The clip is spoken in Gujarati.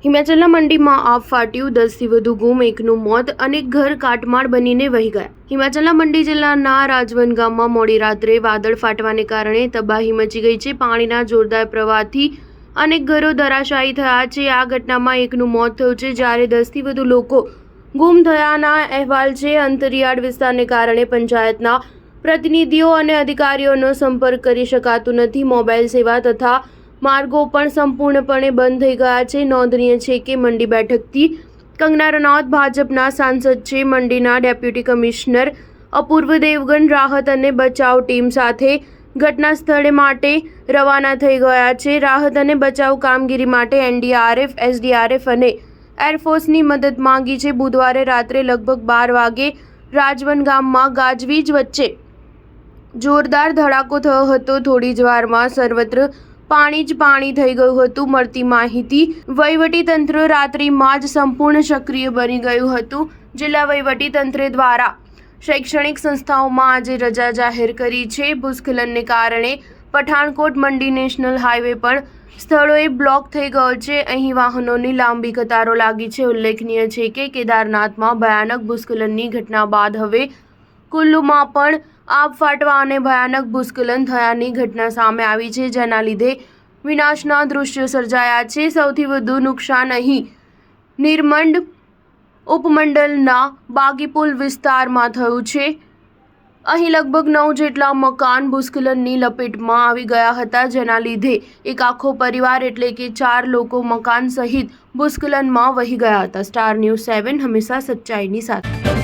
હિમાચલના મંડીમાં આગ ફાટ્યું, 10થી વધુ ગુમ, એકનું મોત અને ઘર કાટમાળ બનીને વહી ગયા. હિમાચલના મંડી જિલ્લાના રાજવન ગામમાં મોડી રાત્રે વાદળ ફાટવાને કારણે તબાહી મચી ગઈ છે. પાણીના જોરદાર પ્રવાહથી અનેક ઘરો ધરાશાયી થયા છે. આ ઘટનામાં એકનું મોત થયું છે, જ્યારે 10થી વધુ લોકો ગુમ થયાના અહેવાલ છે. અંતરિયાળ વિસ્તારને કારણે પંચાયતના પ્રતિનિધિઓ અને અધિકારીઓનો સંપર્ક કરી શકાતું નથી. મોબાઈલ સેવા તથા માર્ગો પણ સંપૂર્ણપણે બંધ થઈ ગયા છે. નોંધનીય છે કે મંડી બેઠકથી કંગના રનૌત ભાજપના સાંસદ છે. મંડીના ડેપ્યુટી કમિશનર અપૂર્વ દેવગન રાહત અને બચાવ ટીમ સાથે ઘટના સ્થળે માટે રવાના થઈ ગયા છે. રાહત અને બચાવ કામગીરી માટે એનડીઆરએફ, એસડીઆરએફ અને એરફોર્સની મદદ માંગી છે. બુધવારે રાત્રે લગભગ 12 વાગે રાજવન ગામમાં ગાજવીજ વચ્ચે જોરદાર ધડાકો થયો હતો. થોડી જ વારમાં સર્વત્ર પાણી જ પાણી થઈ ગયું હતું. મળતી માહિતી વહીવટીતંત્ર રાત્રિમાં જ સંપૂર્ણ સક્રિય બની ગયું હતું. જિલ્લા વહીવટીતંત્ર દ્વારા શૈક્ષણિક સંસ્થાઓમાં આજે રજા જાહેર કરી છે. ભૂસ્ખલનને કારણે પઠાણકોટ મંડી નેશનલ હાઈવે પણ સ્થળોએ બ્લોક થઈ ગયો છે. અહીં વાહનોની લાંબી કતારો લાગી છે. ઉલ્લેખનીય છે કે કેદારનાથમાં ભયાનક ભૂસ્ખલનની ઘટના બાદ હવે કુલ્લુમાં પણ આગ ફાટવા અને ભયાનક ભૂસ્ખલન થયાની ઘટના સામે આવી છે, જેના લીધે વિનાશના દૃશ્યો સર્જાયા છે. સૌથી વધુ નુકસાન અહીં નિરમંડ ઉપમંડલના બાગીપુલ વિસ્તારમાં થયું છે. અહીં લગભગ 9 જેટલા મકાન ભૂસ્ખલનની લપેટમાં આવી ગયા હતા, જેના લીધે એક આખો પરિવાર એટલે કે 4 લોકો મકાન સહિત ભૂસ્ખલનમાં વહી ગયા હતા. સ્ટાર ન્યૂઝ 7 હંમેશા સચ્ચાઈની સાથે.